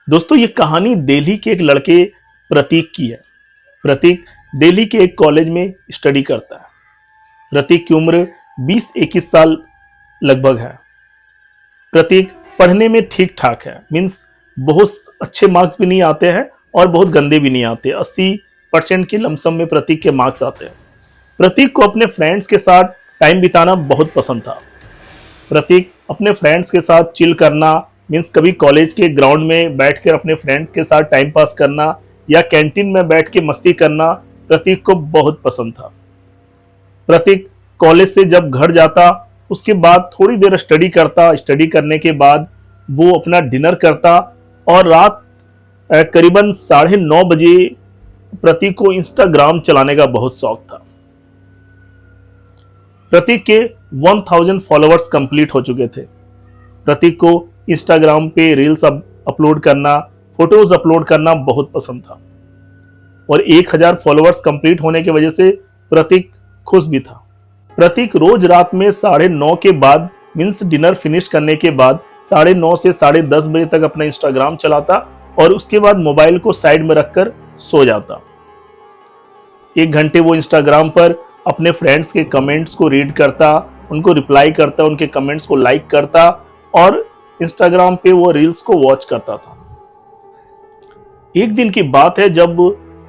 दोस्तों, ये कहानी दिल्ली के एक लड़के प्रतीक की है। प्रतीक दिल्ली के एक कॉलेज में स्टडी करता है। प्रतीक की उम्र 20-21 साल लगभग है। प्रतीक पढ़ने में ठीक ठाक है, मीन्स बहुत अच्छे मार्क्स भी नहीं आते हैं और बहुत गंदे भी नहीं आते। 80% के लमसम में प्रतीक के मार्क्स आते हैं। प्रतीक को अपने फ्रेंड्स के साथ टाइम बिताना बहुत पसंद था। प्रतीक अपने फ्रेंड्स के साथ चिल करना, मीन्स कभी कॉलेज के ग्राउंड में बैठकर अपने फ्रेंड्स के साथ टाइम पास करना या कैंटीन में बैठ के मस्ती करना प्रतीक को बहुत पसंद था। प्रतीक कॉलेज से जब घर जाता उसके बाद थोड़ी देर स्टडी करता। स्टडी करने के बाद वो अपना डिनर करता और रात करीबन 9:30 बजे प्रतीक को इंस्टाग्राम चलाने का बहुत शौक था। प्रतीक के 1000 फॉलोअर्स कंप्लीट हो चुके थे। प्रतीक को इंस्टाग्राम पे रील्स अपलोड करना, फोटोज अपलोड करना बहुत पसंद था और 1000 फॉलोअर्स कंप्लीट होने की वजह से प्रतीक खुश भी था। प्रतीक रोज रात में 9:30 के बाद, मीन्स डिनर फिनिश करने के बाद 9:30 से 10:30 बजे तक अपना इंस्टाग्राम चलाता और उसके बाद मोबाइल को साइड में रखकर सो जाता। 1 घंटे वो इंस्टाग्राम पर अपने फ्रेंड्स के कमेंट्स को रीड करता, उनको रिप्लाई करता, उनके कमेंट्स को लाइक करता और इंस्टाग्राम पे वो रील्स को वॉच करता था। एक दिन की बात है जब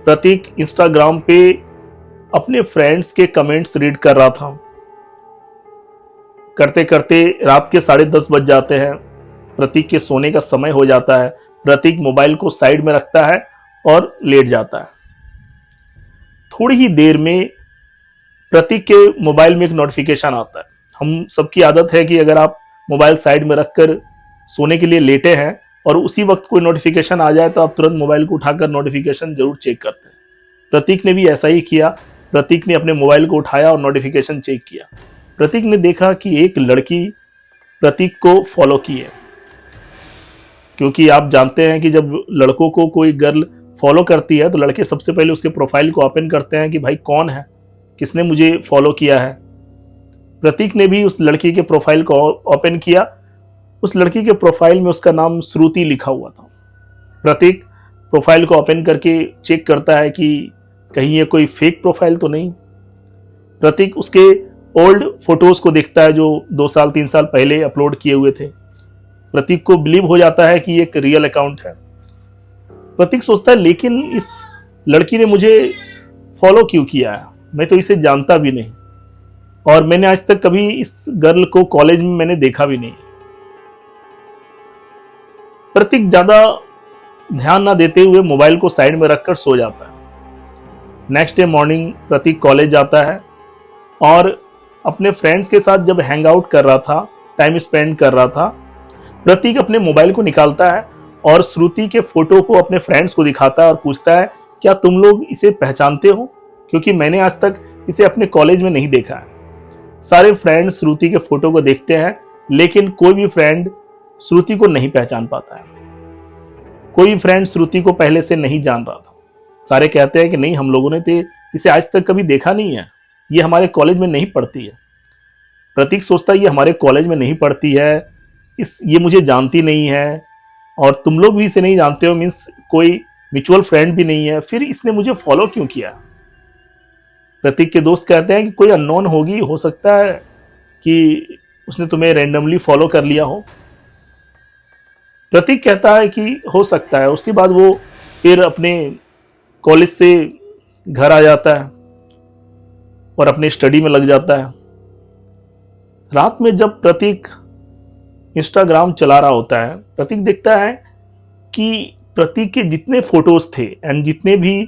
प्रतीक इंस्टाग्राम पे अपने फ्रेंड्स के कमेंट्स रीड कर रहा था। करते करते रात के 10:30 बज जाते हैं। प्रतीक के सोने का समय हो जाता है। प्रतीक मोबाइल को साइड में रखता है और लेट जाता है। थोड़ी ही देर में प्रतीक के मोबाइल में एक नोटिफिकेशन आता है। हम सबकी आदत है कि अगर आप मोबाइल साइड में रखकर सोने के लिए लेटे हैं और उसी वक्त कोई नोटिफिकेशन आ जाए तो आप तुरंत मोबाइल को उठाकर नोटिफिकेशन जरूर चेक करते हैं। प्रतीक ने भी ऐसा ही किया। प्रतीक ने अपने मोबाइल को उठाया और नोटिफिकेशन चेक किया। प्रतीक ने देखा कि एक लड़की प्रतीक को फॉलो की है, क्योंकि आप जानते हैं कि जब लड़कों को कोई गर्ल फॉलो करती है तो लड़के सबसे पहले उसके प्रोफाइल को ओपन करते हैं कि भाई कौन है, किसने मुझे फॉलो किया है। प्रतीक ने भी उस लड़की के प्रोफाइल को ओपन किया। उस लड़की के प्रोफाइल में उसका नाम श्रुति लिखा हुआ था। प्रतीक प्रोफाइल को ओपन करके चेक करता है कि कहीं ये कोई फेक प्रोफाइल तो नहीं। प्रतीक उसके ओल्ड फोटोज को देखता है जो 2 साल 3 साल पहले अपलोड किए हुए थे। प्रतीक को बिलीव हो जाता है कि ये एक रियल अकाउंट है। प्रतीक सोचता है लेकिन इस लड़की ने मुझे फॉलो क्यों किया है, मैं तो इसे जानता भी नहीं और मैंने आज तक कभी इस गर्ल को कॉलेज में मैंने देखा भी नहीं। प्रतीक ज्यादा ध्यान ना देते हुए मोबाइल को साइड में रखकर सो जाता है। नेक्स्ट डे मॉर्निंग प्रतीक कॉलेज जाता है और अपने फ्रेंड्स के साथ जब हैंग आउट कर रहा था, टाइम स्पेंड कर रहा था, प्रतीक अपने मोबाइल को निकालता है और श्रुति के फोटो को अपने फ्रेंड्स को दिखाता है और पूछता है क्या तुम लोग इसे पहचानते हो, क्योंकि मैंने आज तक इसे अपने कॉलेज में नहीं देखा है। सारे फ्रेंड्स श्रुति के फोटो को देखते हैं लेकिन कोई भी फ्रेंड श्रुति को नहीं पहचान पाता है। कोई भी फ्रेंड श्रुति को पहले से नहीं जान रहा था। सारे कहते हैं कि नहीं, हम लोगों ने तो इसे आज तक कभी देखा नहीं है, ये हमारे कॉलेज में नहीं पढ़ती है। प्रतीक सोचता है ये हमारे कॉलेज में नहीं पढ़ती है, ये मुझे जानती नहीं है और तुम लोग भी इसे नहीं जानते हो, मीन्स कोई म्यूचुअल फ्रेंड भी नहीं है, फिर इसने मुझे फॉलो क्यों किया। प्रतीक के दोस्त कहते हैं कि कोई अननोन होगी, हो सकता है कि उसने तुम्हें रैंडमली फॉलो कर लिया हो। प्रतीक कहता है कि हो सकता है। उसके बाद वो फिर अपने कॉलेज से घर आ जाता है और अपने स्टडी में लग जाता है। रात में जब प्रतीक इंस्टाग्राम चला रहा होता है, प्रतीक देखता है कि प्रतीक के जितने फोटोज थे एंड जितने भी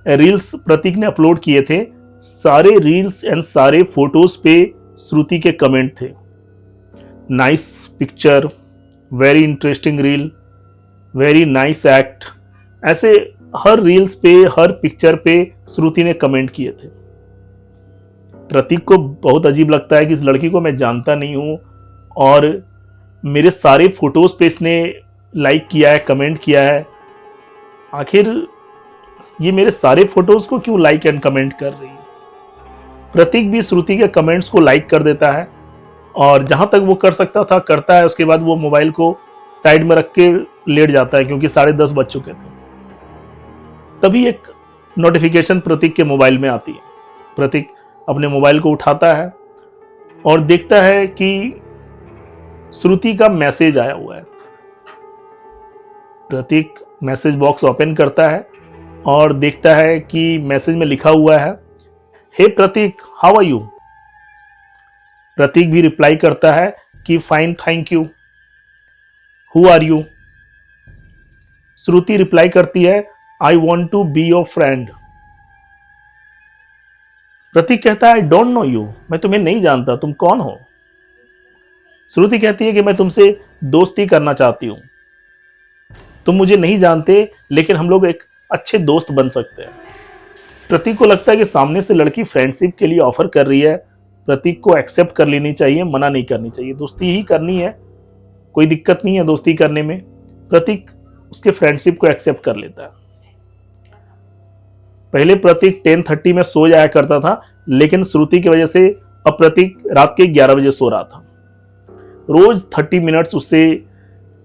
रील्स प्रतीक ने अपलोड किए थे, सारे रील्स एंड सारे फोटोज पे श्रुति के कमेंट थे। Nice picture, very interesting reel, very nice act, ऐसे हर रील्स पे, हर पिक्चर पे श्रुति ने कमेंट किए थे। प्रतीक को बहुत अजीब लगता है कि इस लड़की को मैं जानता नहीं हूं और मेरे सारे फोटोज पे इसने लाइक किया है, कमेंट किया है। आखिर ये मेरे सारे फोटोज को क्यों लाइक एंड कमेंट कर रही है। प्रतीक भी श्रुति के कमेंट्स को लाइक कर देता है और जहां तक वो कर सकता था करता है। उसके बाद वो मोबाइल को साइड में रख के लेट जाता है क्योंकि 10:30 बज चुके थे। तभी एक नोटिफिकेशन प्रतीक के मोबाइल में आती है। प्रतीक अपने मोबाइल को उठाता है और देखता है कि श्रुति का मैसेज आया हुआ है। प्रतीक मैसेज बॉक्स ओपन करता है और देखता है कि मैसेज में लिखा हुआ है, hey Prateek, how are you. Prateek भी रिप्लाई करता है कि fine thank you, who are you. Shruti reply करती है, I want to be your friend. Prateek कहता है, आई डोंट नो यू, मैं तुम्हें नहीं जानता, तुम कौन हो। श्रुति कहती है कि मैं तुमसे दोस्ती करना चाहती हूं, तुम मुझे नहीं जानते लेकिन हम लोग एक अच्छे दोस्त बन सकते हैं। प्रतीक को लगता है कि सामने से लड़की फ्रेंडशिप के लिए ऑफर कर रही है, प्रतीक को एक्सेप्ट कर लेनी चाहिए, मना नहीं करनी चाहिए, दोस्ती ही करनी है, कोई दिक्कत नहीं है दोस्ती करने में। प्रतीक उसके फ्रेंडशिप को एक्सेप्ट कर लेता है। पहले प्रतीक 10:30 में सो जाया करता था, लेकिन श्रुति की वजह से अब प्रतीक रात के 11 बजे सो रहा था। रोज 30 मिनट्स उससे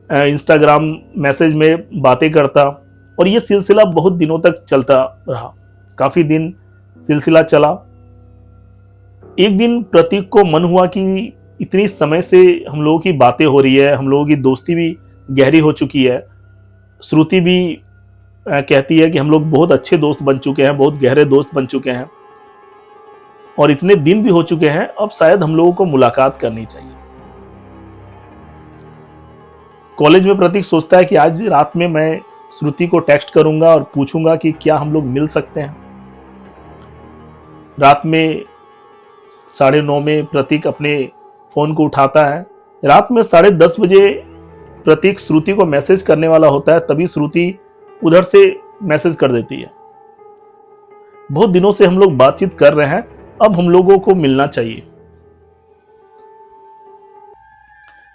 इंस्टाग्राम मैसेज में बातें करता और ये सिलसिला बहुत दिनों तक चलता रहा। काफी दिन सिलसिला चला। एक दिन प्रतीक को मन हुआ कि इतनी समय से हम लोगों की बातें हो रही है, हम लोगों की दोस्ती भी गहरी हो चुकी है, श्रुति भी कहती है कि हम लोग बहुत अच्छे दोस्त बन चुके हैं, बहुत गहरे दोस्त बन चुके हैं और इतने दिन भी हो चुके हैं, अब शायद हम लोगों को मुलाकात करनी चाहिए। कॉलेज में प्रतीक सोचता है कि आज रात में मैं श्रुति को टेक्स्ट करूंगा और पूछूंगा कि क्या हम लोग मिल सकते हैं। रात में 9:30 में प्रतीक अपने फोन को उठाता है। रात में 10:30 बजे प्रतीक श्रुति को मैसेज करने वाला होता है, तभी श्रुति उधर से मैसेज कर देती है, बहुत दिनों से हम लोग बातचीत कर रहे हैं, अब हम लोगों को मिलना चाहिए।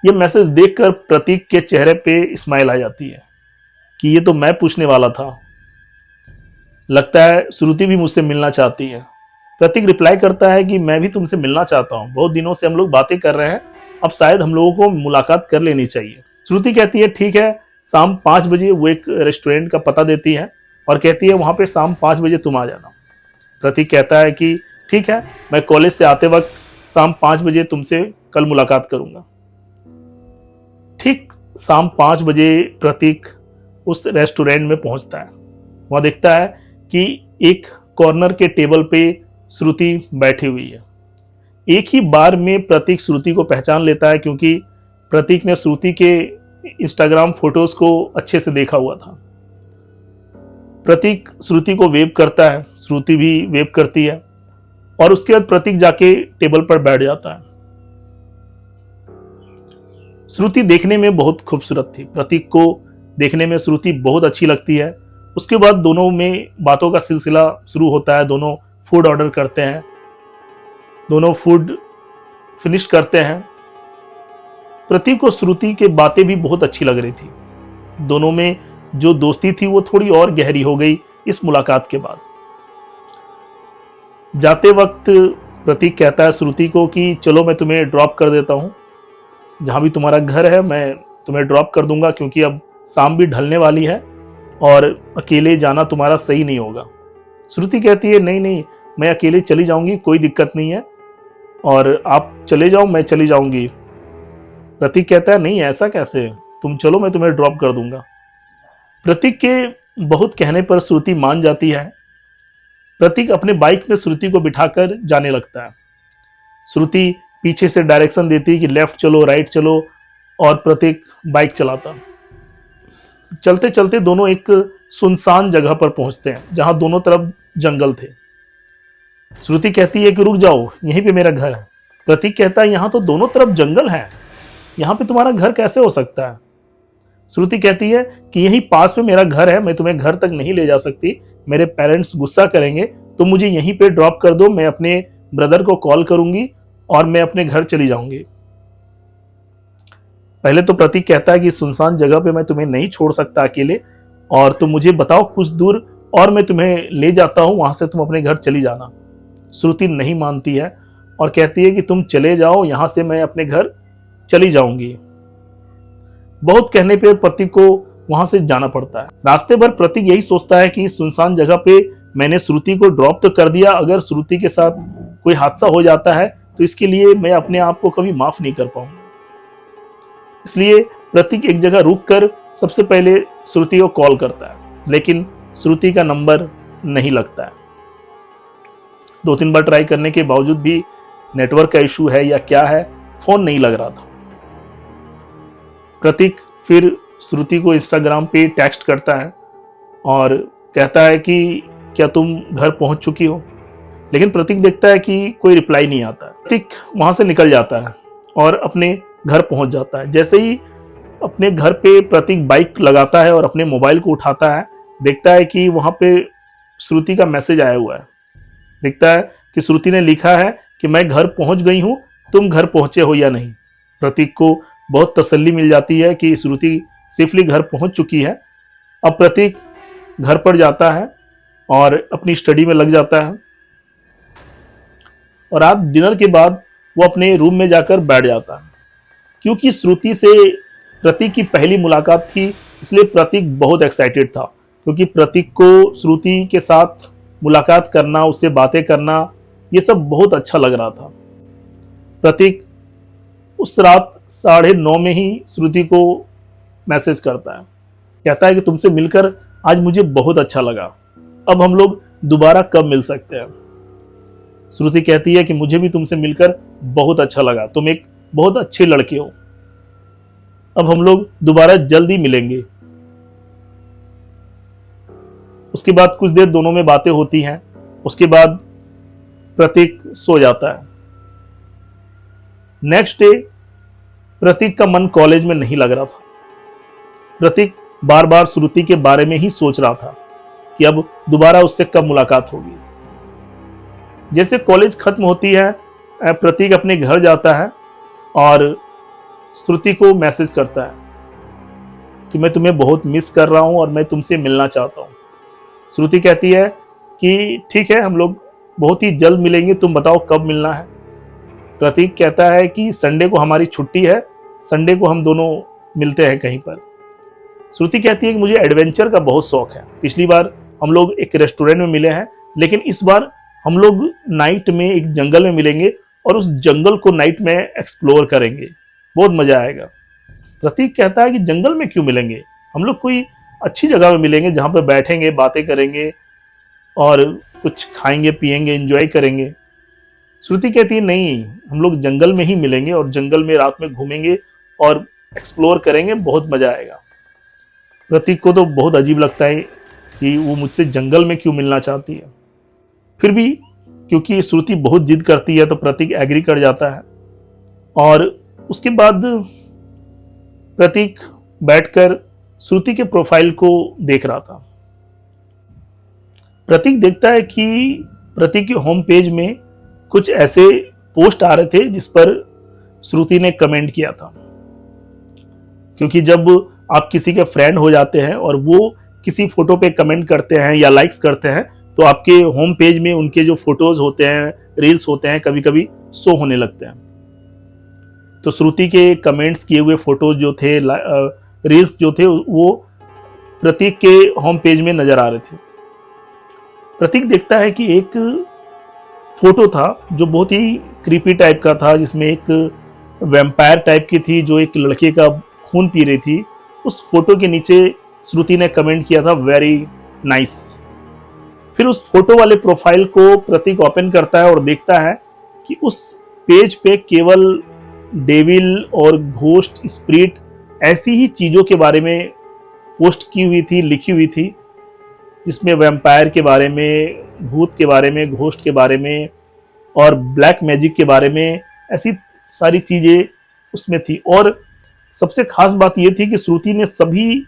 यह मैसेज देखकर प्रतीक के चेहरे पे स्माइल आ जाती है कि ये तो मैं पूछने वाला था, लगता है श्रुति भी मुझसे मिलना चाहती है। प्रतीक रिप्लाई करता है कि मैं भी तुमसे मिलना चाहता हूं, बहुत दिनों से हम लोग बातें कर रहे हैं, अब शायद हम लोगों को मुलाकात कर लेनी चाहिए। श्रुति कहती है ठीक है, शाम 5 बजे वो एक रेस्टोरेंट का पता देती है और कहती है वहां पे शाम 5 बजे तुम आ जाना। प्रतीक कहता है कि ठीक है, मैं कॉलेज से आते वक्त शाम 5 बजे तुमसे कल मुलाकात करूंगा। ठीक शाम 5 बजे प्रतीक उस रेस्टोरेंट में पहुंचता है। वहां देखता है कि एक कॉर्नर के टेबल पे श्रुति बैठी हुई है। एक ही बार में प्रतीक श्रुति को पहचान लेता है क्योंकि प्रतीक ने श्रुति के इंस्टाग्राम फोटोज को अच्छे से देखा हुआ था। प्रतीक श्रुति को वेव करता है, श्रुति भी वेव करती है और उसके बाद प्रतीक जाके टेबल पर बैठ जाता है। श्रुति देखने में बहुत खूबसूरत थी, प्रतीक को देखने में श्रुति बहुत अच्छी लगती है। उसके बाद दोनों में बातों का सिलसिला शुरू होता है, दोनों फूड ऑर्डर करते हैं, दोनों फूड फिनिश करते हैं। प्रतीक को श्रुति की बातें भी बहुत अच्छी लग रही थी, दोनों में जो दोस्ती थी वो थोड़ी और गहरी हो गई इस मुलाकात के बाद। जाते वक्त प्रतीक कहता है श्रुति को कि चलो मैं तुम्हें ड्रॉप कर देता हूँ, जहाँ भी तुम्हारा घर है मैं तुम्हें ड्रॉप कर दूंगा क्योंकि अब शाम भी ढलने वाली है और अकेले जाना तुम्हारा सही नहीं होगा। श्रुति कहती है नहीं नहीं, मैं अकेले चली जाऊंगी, कोई दिक्कत नहीं है, और आप चले जाओ मैं चली जाऊंगी। प्रतीक कहता है नहीं ऐसा कैसे, तुम चलो मैं तुम्हें ड्रॉप कर दूंगा। प्रतीक के बहुत कहने पर श्रुति मान जाती है। प्रतीक अपने बाइक में श्रुति को बिठाकर जाने लगता है। श्रुति पीछे से डायरेक्शन देती है कि लेफ्ट चलो राइट चलो और प्रतीक बाइक चलाता। चलते चलते दोनों एक सुनसान जगह पर पहुंचते हैं जहां दोनों तरफ जंगल थे। श्रुति कहती है कि रुक जाओ, यहीं पे मेरा घर है। प्रतीक कहता है यहां तो दोनों तरफ जंगल है, यहां पे तुम्हारा घर कैसे हो सकता है। श्रुति कहती है कि यहीं पास में मेरा घर है, मैं तुम्हें घर तक नहीं ले जा सकती, मेरे पेरेंट्स गुस्सा करेंगे, तो मुझे यहीं पे ड्रॉप कर दो, मैं अपने ब्रदर को कॉल करूंगी और मैं अपने घर चली जाऊंगी। पहले तो प्रतीक कहता है कि सुनसान जगह पे मैं तुम्हें नहीं छोड़ सकता अकेले, और तुम मुझे बताओ कुछ दूर और मैं तुम्हें ले जाता हूं, वहां से तुम अपने घर चली जाना। श्रुति नहीं मानती है और कहती है कि तुम चले जाओ, यहां से मैं अपने घर चली जाऊंगी। बहुत कहने पे प्रतीक को वहां से जाना पड़ता है। रास्ते भर प्रतीक यही सोचता है कि इस सुनसान जगह पे मैंने श्रुति को ड्रॉप तो कर दिया, अगर श्रुति के साथ कोई हादसा हो जाता है तो इसके लिए मैं अपने आप को कभी माफ नहीं कर पाऊंगा। इसलिए प्रतीक एक जगह रुक कर सबसे पहले श्रुति को कॉल करता है, लेकिन श्रुति का नंबर नहीं लगता है। 2-3 बार ट्राई करने के बावजूद भी नेटवर्क का इशू है या क्या है, फोन नहीं लग रहा था। प्रतीक फिर श्रुति को इंस्टाग्राम पे टेक्स्ट करता है और कहता है कि क्या तुम घर पहुंच चुकी हो, लेकिन प्रतीक देखता है कि कोई रिप्लाई नहीं आता। प्रतीक वहां से निकल जाता है और अपने घर पहुंच जाता है। जैसे ही अपने घर पे प्रतीक बाइक लगाता है और अपने मोबाइल को उठाता है, देखता है कि वहां पे श्रुति का मैसेज आया हुआ है। देखता है कि श्रुति ने लिखा है कि मैं घर पहुंच गई हूं, तुम घर पहुंचे हो या नहीं। प्रतीक को बहुत तसल्ली मिल जाती है कि श्रुति सेफली घर पहुंच चुकी है। अब प्रतीक घर पर जाता है और अपनी स्टडी में लग जाता है और रात डिनर के बाद वो अपने रूम में जाकर बैठ जाता है। क्योंकि श्रुति से प्रतीक की पहली मुलाकात थी, इसलिए प्रतीक बहुत एक्साइटेड था, क्योंकि प्रतीक को श्रुति के साथ मुलाकात करना, उससे बातें करना, ये सब बहुत अच्छा लग रहा था। प्रतीक उस रात 9:30 में ही श्रुति को मैसेज करता है, कहता है कि तुमसे मिलकर आज मुझे बहुत अच्छा लगा, अब हम लोग दोबारा कब मिल सकते हैं। श्रुति कहती है कि मुझे भी तुमसे मिलकर बहुत अच्छा लगा, तुम एक बहुत अच्छे लड़के हो, अब हम लोग दोबारा जल्दी मिलेंगे। उसके बाद कुछ देर दोनों में बातें होती हैं। उसके बाद प्रतीक सो जाता है। नेक्स्ट डे प्रतीक का मन कॉलेज में नहीं लग रहा था। प्रतीक बार बार श्रुति के बारे में ही सोच रहा था कि अब दोबारा उससे कब मुलाकात होगी। जैसे कॉलेज खत्म होती है, प्रतीक अपने घर जाता है और श्रुति को मैसेज करता है कि मैं तुम्हें बहुत मिस कर रहा हूं और मैं तुमसे मिलना चाहता हूं। श्रुति कहती है कि ठीक है, हम लोग बहुत ही जल्द मिलेंगे, तुम बताओ कब मिलना है। प्रतीक कहता है कि संडे को हमारी छुट्टी है, संडे को हम दोनों मिलते हैं कहीं पर। श्रुति कहती है कि मुझे एडवेंचर का बहुत शौक है, पिछली बार हम लोग एक रेस्टोरेंट में मिले हैं, लेकिन इस बार हम लोग नाइट में एक जंगल में मिलेंगे और उस जंगल को नाइट में एक्सप्लोर करेंगे, बहुत मजा आएगा। प्रतीक कहता है कि जंगल में क्यों मिलेंगे, हम लोग कोई अच्छी जगह में मिलेंगे जहां पर बैठेंगे, बातें करेंगे और कुछ खाएंगे पिएंगे, एंजॉय करेंगे। श्रुति कहती है नहीं, हम लोग जंगल में ही मिलेंगे और जंगल में रात में घूमेंगे और एक्सप्लोर करेंगे, बहुत मजा आएगा। प्रतीक को तो बहुत अजीब लगता है कि वो मुझसे जंगल में क्यों मिलना चाहती है। फिर भी क्योंकि श्रुति बहुत जिद करती है तो प्रतीक एग्री कर जाता है और उसके बाद प्रतीक बैठकर श्रुति के प्रोफाइल को देख रहा था। प्रतीक देखता है कि प्रतीक के होम पेज में कुछ ऐसे पोस्ट आ रहे थे जिस पर श्रुति ने कमेंट किया था। क्योंकि जब आप किसी के फ्रेंड हो जाते हैं और वो किसी फोटो पे कमेंट करते हैं या लाइक्स करते हैं तो आपके होम पेज में उनके जो फोटोज होते हैं, रील्स होते हैं, कभी कभी शो होने लगते हैं। तो श्रुति के कमेंट्स किए हुए फोटोज जो थे, रील्स जो थे, वो प्रतीक के होम पेज में नजर आ रहे थे। प्रतीक देखता है कि एक फोटो था जो बहुत ही क्रीपी टाइप का था, जिसमें एक वैम्पायर टाइप की थी जो एक लड़के का खून पी रही थी। उस फोटो के नीचे श्रुति ने कमेंट किया था वेरी नाइस। फिर उस फोटो वाले प्रोफाइल को प्रतीक ओपन करता है और देखता है कि उस पेज पे केवल डेविल और घोस्ट, स्पिरिट, ऐसी ही चीजों के बारे में पोस्ट की हुई थी, लिखी हुई थी, जिसमें वैम्पायर के बारे में, भूत के बारे में, घोस्ट के बारे में और ब्लैक मैजिक के बारे में, ऐसी सारी चीजें उसमें थी। और सबसे खास बात यह थी कि श्रुति ने सभी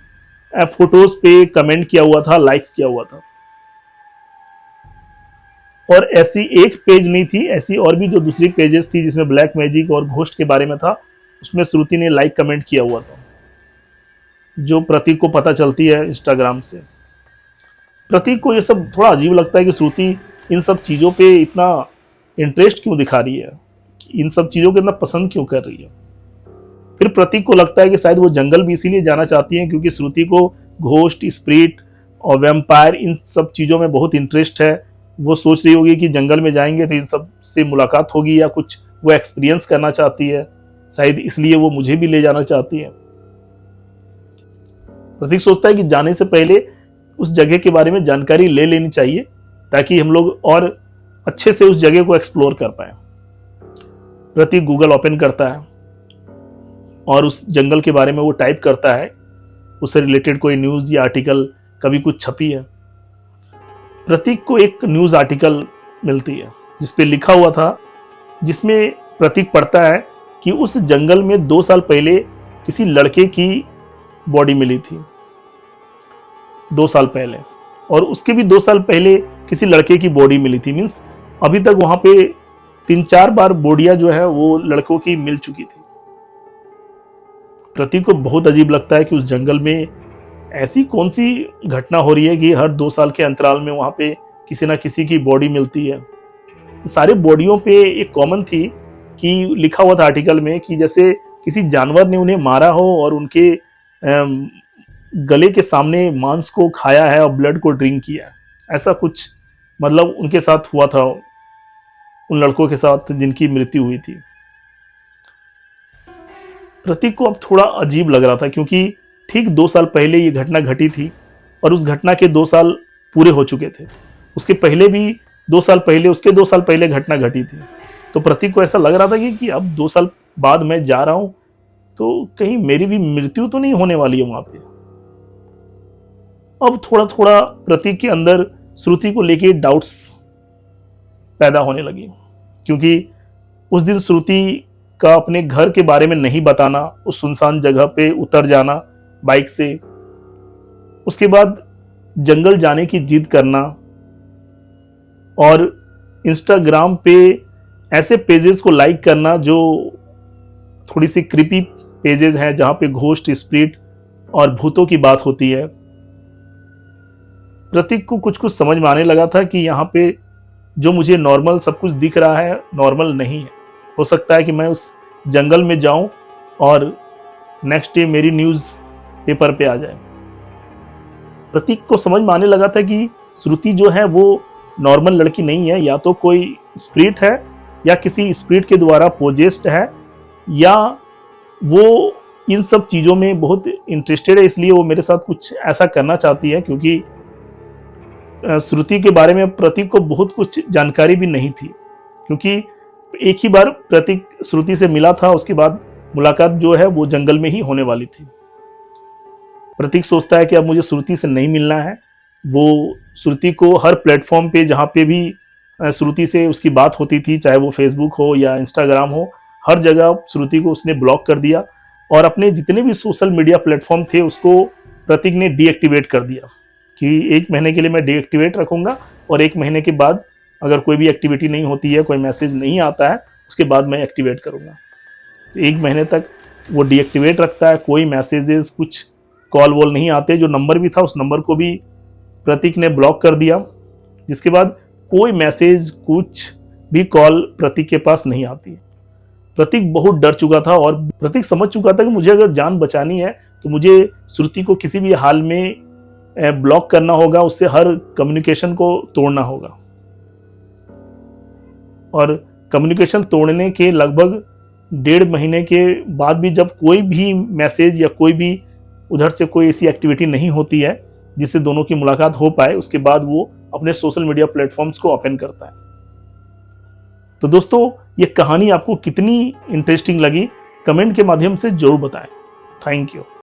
फोटोज पे कमेंट किया हुआ था, लाइक्स किया हुआ था। और ऐसी एक पेज नहीं थी, ऐसी और भी जो दूसरी पेजेस थी जिसमें ब्लैक मैजिक और घोस्ट के बारे में था, उसमें श्रुति ने लाइक कमेंट किया हुआ था, जो प्रतीक को पता चलती है इंस्टाग्राम से। प्रतीक को ये सब थोड़ा अजीब लगता है कि श्रुति इन सब चीज़ों पे इतना इंटरेस्ट क्यों दिखा रही है, इन सब चीज़ों को इतना पसंद क्यों कर रही है। फिर प्रतीक को लगता है कि शायद वो जंगल भी इसीलिए जाना चाहती है क्योंकि श्रुति को घोस्ट, स्पिरिट और वैम्पायर इन सब चीज़ों में बहुत इंटरेस्ट है। वो सोच रही होगी कि जंगल में जाएंगे तो इन सब से मुलाकात होगी या कुछ वो एक्सपीरियंस करना चाहती है, शायद इसलिए वो मुझे भी ले जाना चाहती है। प्रतीक सोचता है कि जाने से पहले उस जगह के बारे में जानकारी ले लेनी चाहिए ताकि हम लोग और अच्छे से उस जगह को एक्सप्लोर कर पाए। प्रतीक गूगल ओपन करता है और उस जंगल के बारे में वो टाइप करता है, उससे रिलेटेड कोई न्यूज़ या आर्टिकल कभी कुछ छपी है। प्रतीक को एक न्यूज़ आर्टिकल मिलती है जिसपे लिखा हुआ था, जिसमें प्रतीक पढ़ता है कि उस जंगल में 2 साल पहले किसी लड़के की बॉडी मिली थी, 2 साल पहले, और उसके भी 2 साल पहले किसी लड़के की बॉडी मिली थी। मीन्स अभी तक वहां पे 3-4 बार बॉडियां जो है वो लड़कों की मिल चुकी थी। प्रतीक को बहुत अजीब लगता है कि उस जंगल में ऐसी कौन सी घटना हो रही है कि हर 2 साल के अंतराल में वहां पे किसी ना किसी की बॉडी मिलती है। सारे बॉडियों पे एक कॉमन थी कि लिखा हुआ था आर्टिकल में कि जैसे किसी जानवर ने उन्हें मारा हो और उनके गले के सामने मांस को खाया है और ब्लड को ड्रिंक किया है, ऐसा कुछ मतलब उनके साथ हुआ था, उन लड़कों के साथ जिनकी मृत्यु हुई थी। प्रतीक को अब थोड़ा अजीब लग रहा था क्योंकि ठीक 2 साल पहले ये घटना घटी थी और उस घटना के 2 साल पूरे हो चुके थे। उसके पहले भी 2 साल पहले, उसके 2 साल पहले घटना घटी थी। तो प्रतीक को ऐसा लग रहा था कि अब 2 साल बाद मैं जा रहा हूं तो कहीं मेरी भी मृत्यु तो नहीं होने वाली है वहां पे। अब थोड़ा थोड़ा प्रतीक के अंदर श्रुति को लेके डाउट्स पैदा होने लगी क्योंकि उस दिन श्रुति का अपने घर के बारे में नहीं बताना, उस सुनसान जगह पे उतर जाना बाइक से, उसके बाद जंगल जाने की जिद करना और इंस्टाग्राम पे ऐसे पेजेस को लाइक करना जो थोड़ी सी क्रिपी पेजेस हैं जहां पे घोस्ट, स्पिरिट और भूतों की बात होती है। प्रतीक को कुछ कुछ समझ में आने लगा था कि यहाँ पे जो मुझे नॉर्मल सब कुछ दिख रहा है नॉर्मल नहीं है। हो सकता है कि मैं उस जंगल में जाऊं और नेक्स्ट डे मेरी न्यूज़ पेपर पे आ जाए। प्रतीक को समझ में आने लगा था कि श्रुति जो है वो नॉर्मल लड़की नहीं है, या तो कोई स्पिरिट है या किसी स्पिरिट के द्वारा पोजेस्ड है या वो इन सब चीज़ों में बहुत इंटरेस्टेड है, इसलिए वो मेरे साथ कुछ ऐसा करना चाहती है। क्योंकि श्रुति के बारे में प्रतीक को बहुत कुछ जानकारी भी नहीं थी क्योंकि एक ही बार प्रतीक श्रुति से मिला था, उसके बाद मुलाकात जो है वो जंगल में ही होने वाली थी। प्रतीक सोचता है कि अब मुझे श्रुति से नहीं मिलना है। वो श्रुति को हर प्लेटफॉर्म पे जहाँ पे भी श्रुति से उसकी बात होती थी, चाहे वो फेसबुक हो या इंस्टाग्राम हो, हर जगह श्रुति को उसने ब्लॉक कर दिया और अपने जितने भी सोशल मीडिया प्लेटफॉर्म थे उसको प्रतीक ने डीएक्टिवेट कर दिया कि 1 महीने के लिए मैं डीएक्टिवेट रखूंगा और 1 महीने के बाद अगर कोई भी एक्टिविटी नहीं होती है, कोई मैसेज नहीं आता है, उसके बाद मैं एक्टिवेट करूंगा। 1 महीने तक वो डीएक्टिवेट रखता है, कोई मैसेजेस, कुछ कॉल वॉल नहीं आते। जो नंबर भी था उस नंबर को भी प्रतीक ने ब्लॉक कर दिया, जिसके बाद कोई मैसेज, कुछ भी कॉल प्रतीक के पास नहीं आती। प्रतीक बहुत डर चुका था और प्रतीक समझ चुका था कि मुझे अगर जान बचानी है तो मुझे श्रुति को किसी भी हाल में ब्लॉक करना होगा, उससे हर कम्युनिकेशन को तोड़ना होगा। और कम्युनिकेशन तोड़ने के लगभग 1.5 महीने के बाद भी जब कोई भी मैसेज या कोई भी उधर से कोई ऐसी एक्टिविटी नहीं होती है जिससे दोनों की मुलाकात हो पाए, उसके बाद वो अपने सोशल मीडिया प्लेटफॉर्म्स को ओपन करता है। तो दोस्तों, ये कहानी आपको कितनी इंटरेस्टिंग लगी कमेंट के माध्यम से जरूर बताएं। Thank you.